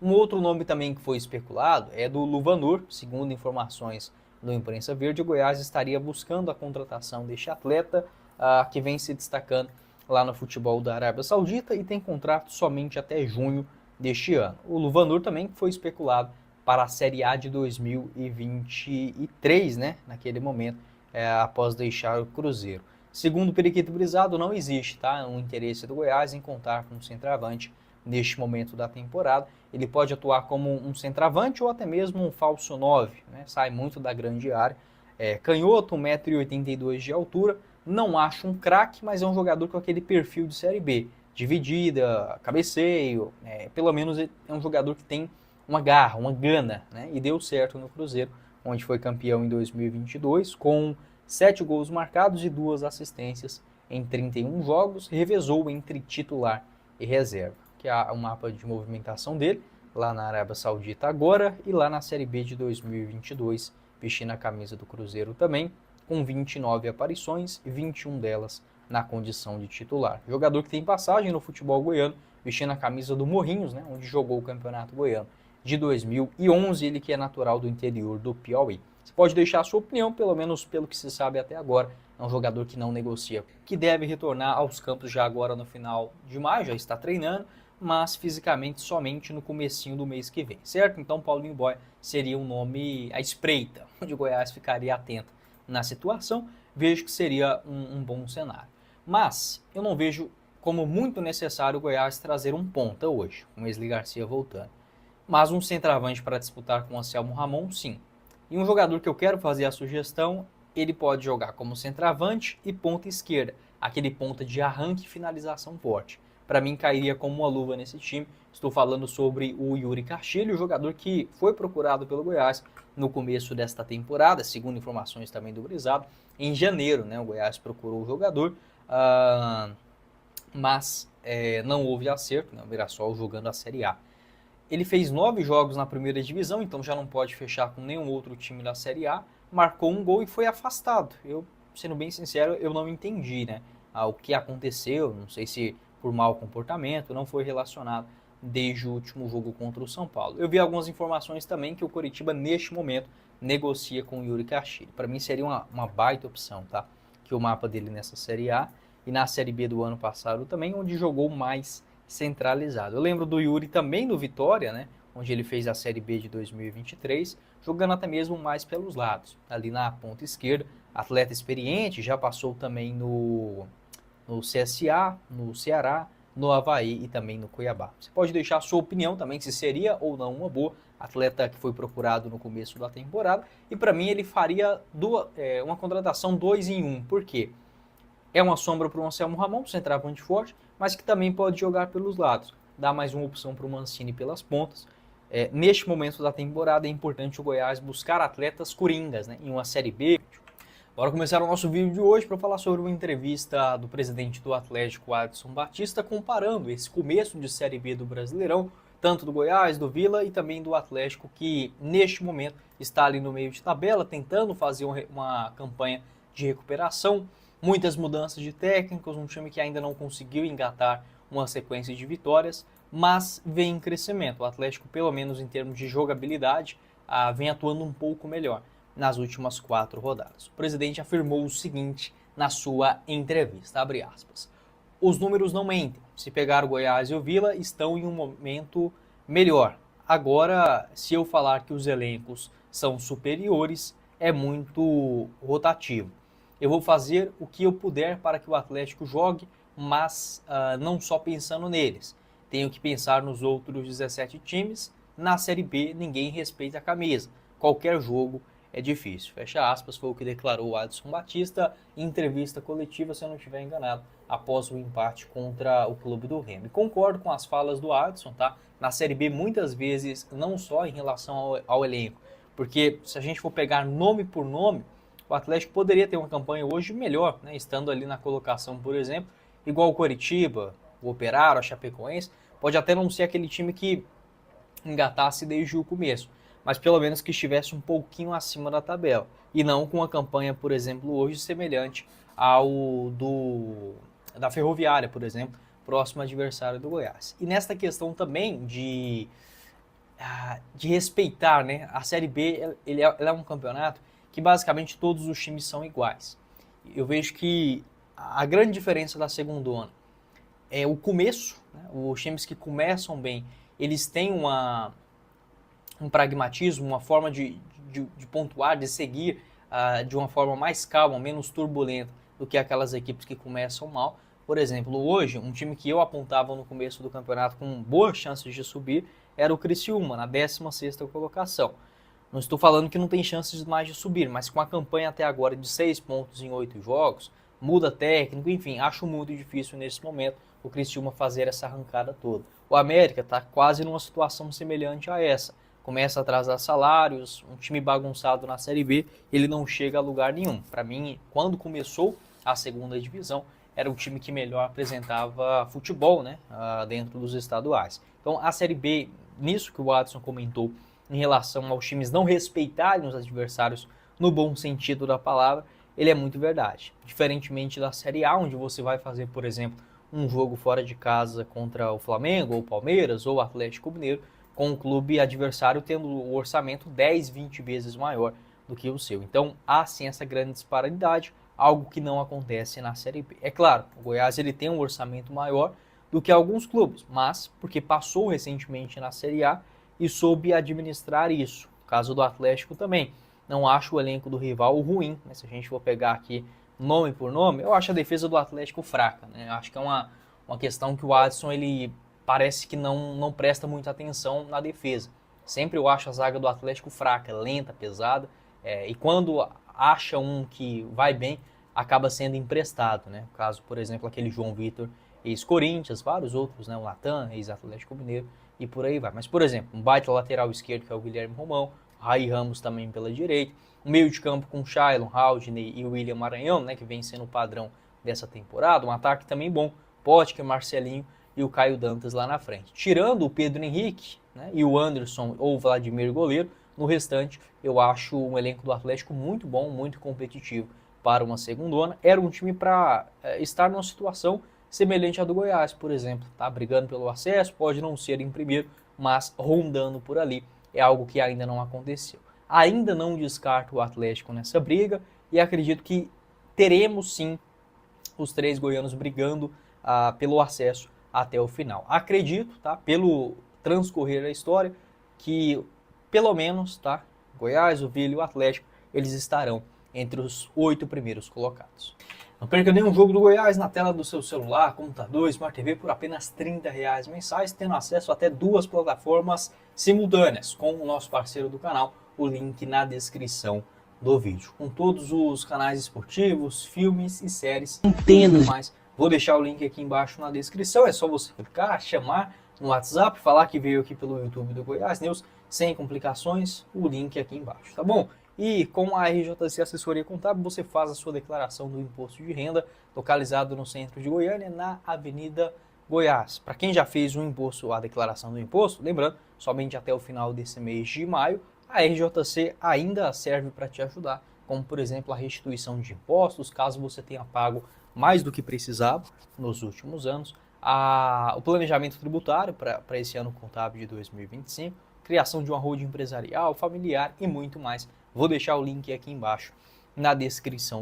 Um outro nome também que foi especulado é do Luvanor. Segundo informações do Imprensa Verde, o Goiás estaria buscando a contratação deste atleta que vem se destacando lá no futebol da Arábia Saudita e tem contrato somente até junho deste ano. O Luvanor também foi especulado para a Série A de 2023, né, naquele momento, após deixar o Cruzeiro. Segundo o Periquito Brisado, não existe um interesse do Goiás em contar com um centroavante neste momento da temporada. Ele pode atuar como um centroavante ou até mesmo um falso 9, né? Sai muito da grande área. Canhoto, 1,82 m de altura, não acho um craque, mas é um jogador com aquele perfil de Série B, dividida, cabeceio, pelo menos é um jogador que tem uma garra, uma gana, né? E deu certo no Cruzeiro, onde foi campeão em 2022, com 7 gols marcados e 2 assistências em 31 jogos, revezou entre titular e reserva, que é o mapa de movimentação dele, lá na Arábia Saudita agora e lá na Série B de 2022, vestindo a camisa do Cruzeiro também, com 29 aparições e 21 delas na condição de titular. Jogador que tem passagem no futebol goiano, vestindo a camisa do Morrinhos, né, onde jogou o Campeonato Goiano de 2011, ele que é natural do interior do Piauí. Você pode deixar a sua opinião, pelo menos pelo que se sabe até agora, é um jogador que não negocia, que deve retornar aos campos já agora no final de maio, já está treinando, mas fisicamente somente no comecinho do mês que vem, certo? Então Paulinho Boy seria um nome à espreita, onde o Goiás ficaria atento na situação, vejo que seria um bom cenário. Mas eu não vejo como muito necessário o Goiás trazer um ponta hoje, com o Wesley Garcia voltando. Mas um centroavante para disputar com o Anselmo Ramon, sim. E um jogador que eu quero fazer a sugestão, ele pode jogar como centroavante e ponta esquerda, aquele ponta de arranque e finalização forte. Para mim cairia como uma luva nesse time. Estou falando sobre o Yuri Castilho, jogador que foi procurado pelo Goiás no começo desta temporada, segundo informações também do Brisado. Em janeiro, né, o Goiás procurou o jogador, mas não houve acerto, né, o Mirassol jogando a Série A. Ele fez 9 jogos na primeira divisão, então já não pode fechar com nenhum outro time da Série A. Marcou um gol e foi afastado. Eu, sendo bem sincero, eu não entendi, né? O que aconteceu, não sei se por mau comportamento, não foi relacionado desde o último jogo contra o São Paulo. Eu vi algumas informações também que o Coritiba, neste momento, negocia com o Yuri Castilho. Para mim seria uma baita opção, tá? Que o mapa dele nessa Série A e na Série B do ano passado também, onde jogou mais centralizado. Eu lembro do Yuri também no Vitória, né, onde ele fez a Série B de 2023, jogando até mesmo mais pelos lados, ali na ponta esquerda, atleta experiente, já passou também no CSA, no Ceará, no Avaí e também no Cuiabá. Você pode deixar a sua opinião também, se seria ou não uma boa, atleta que foi procurado no começo da temporada, e para mim ele faria uma contratação 2 em 1, por quê? É uma sombra para o Anselmo Ramon, centroavante forte, mas que também pode jogar pelos lados. Dá mais uma opção para o Mancini pelas pontas. Neste momento da temporada é importante o Goiás buscar atletas coringas, né, em uma Série B. Bora começar o nosso vídeo de hoje para falar sobre uma entrevista do presidente do Atlético, Adson Batista, comparando esse começo de Série B do Brasileirão, tanto do Goiás, do Vila e também do Atlético, que neste momento está ali no meio de tabela, tentando fazer uma campanha de recuperação. Muitas mudanças de técnicos, um time que ainda não conseguiu engatar uma sequência de vitórias, mas vem em crescimento. O Atlético, pelo menos em termos de jogabilidade, vem atuando um pouco melhor nas últimas 4 rodadas. O presidente afirmou o seguinte na sua entrevista, abre aspas, os números não mentem, se pegar o Goiás e o Vila, estão em um momento melhor. Agora, se eu falar que os elencos são superiores, é muito rotativo. Eu vou fazer o que eu puder para que o Atlético jogue, mas não só pensando neles. Tenho que pensar nos outros 17 times. Na Série B, ninguém respeita a camisa. Qualquer jogo é difícil. Fecha aspas, foi o que declarou o Adson Batista em entrevista coletiva, se eu não estiver enganado, após o empate contra o Clube do Remo. E concordo com as falas do Adson, tá? Na Série B, muitas vezes, não só em relação ao elenco, porque se a gente for pegar nome por nome, o Atlético poderia ter uma campanha hoje melhor, né? Estando ali na colocação, por exemplo, igual o Coritiba, o Operário, a Chapecoense, pode até não ser aquele time que engatasse desde o começo, mas pelo menos que estivesse um pouquinho acima da tabela, e não com uma campanha, por exemplo, hoje semelhante ao da Ferroviária, por exemplo, próximo adversário do Goiás. E nesta questão também de de respeitar, né? A Série B ela é um campeonato que basicamente todos os times são iguais. Eu vejo que a grande diferença da segundona é o começo, né? Os times que começam bem, eles têm um pragmatismo, uma forma de pontuar, de seguir de uma forma mais calma, menos turbulenta do que aquelas equipes que começam mal. Por exemplo, hoje, um time que eu apontava no começo do campeonato com boas chances de subir era o Criciúma, na 16ª colocação. Não estou falando que não tem chances mais de subir, mas com a campanha até agora de 6 pontos em 8 jogos, muda técnico, enfim, acho muito difícil nesse momento o Criciúma fazer essa arrancada toda. O América está quase numa situação semelhante a essa. Começa a atrasar salários, um time bagunçado na Série B, ele não chega a lugar nenhum. Para mim, quando começou a segunda divisão, era o time que melhor apresentava futebol, né, dentro dos estaduais. Então a Série B, nisso que o Adson comentou, em relação aos times não respeitarem os adversários no bom sentido da palavra, ele é muito verdade. Diferentemente da Série A, onde você vai fazer, por exemplo, um jogo fora de casa contra o Flamengo, ou o Palmeiras, ou o Atlético Mineiro, com o clube adversário tendo o orçamento 10, 20 vezes maior do que o seu. Então há sim essa grande disparidade, algo que não acontece na Série B. É claro, o Goiás ele tem um orçamento maior do que alguns clubes, mas porque passou recentemente na Série A e soube administrar isso. No caso do Atlético também. Não acho o elenco do rival ruim, né? Se a gente for pegar aqui nome por nome, eu acho a defesa do Atlético fraca, né? Acho que é uma questão que o Adson ele parece que não presta muita atenção na defesa. Sempre eu acho a zaga do Atlético fraca, lenta, pesada, e quando acha um que vai bem, acaba sendo emprestado, né? No caso, por exemplo, aquele João Vitor, ex-Corinthians, vários outros, né? O Natan, ex-Atlético Mineiro, e por aí vai. Mas, por exemplo, um baita lateral esquerdo que é o Guilherme Romão, Raí Ramos também pela direita, um meio de campo com Shailon, Haldney e William Maranhão, né? Que vem sendo o padrão dessa temporada, um ataque também bom, Potker, Marcelinho e o Caio Dantas lá na frente. Tirando o Pedro Henrique, né, e o Anderson ou o Vladimir goleiro, no restante eu acho um elenco do Atlético muito bom, muito competitivo para uma segundona. Era um time para estar numa situação semelhante à do Goiás, por exemplo. Tá brigando pelo acesso, pode não ser em primeiro, mas rondando por ali. É algo que ainda não aconteceu. Ainda não descarto o Atlético nessa briga e acredito que teremos sim os 3 goianos brigando pelo acesso até o final. Acredito, tá, pelo transcorrer da história, que pelo menos, tá, Goiás, o Vila e o Atlético, eles estarão entre os 8 primeiros colocados. Não perca nenhum jogo do Goiás na tela do seu celular, computador, Smart TV por apenas R$ 30 mensais, tendo acesso a até 2 plataformas simultâneas com o nosso parceiro do canal, o link na descrição do vídeo. Com todos os canais esportivos, filmes e séries, muito mais. Vou deixar o link aqui embaixo na descrição, é só você clicar, chamar no WhatsApp, falar que veio aqui pelo YouTube do Goiás News, sem complicações, o link aqui embaixo, tá bom? E com a RJC Assessoria Contábil, você faz a sua declaração do imposto de renda, localizado no centro de Goiânia, na Avenida Goiás. Para quem já fez a declaração do imposto, lembrando, somente até o final desse mês de maio, a RJC ainda serve para te ajudar, como por exemplo a restituição de impostos, caso você tenha pago mais do que precisava nos últimos anos, o planejamento tributário para esse ano contábil de 2025, criação de uma holding empresarial, familiar e muito mais. Vou deixar o link aqui embaixo na descrição.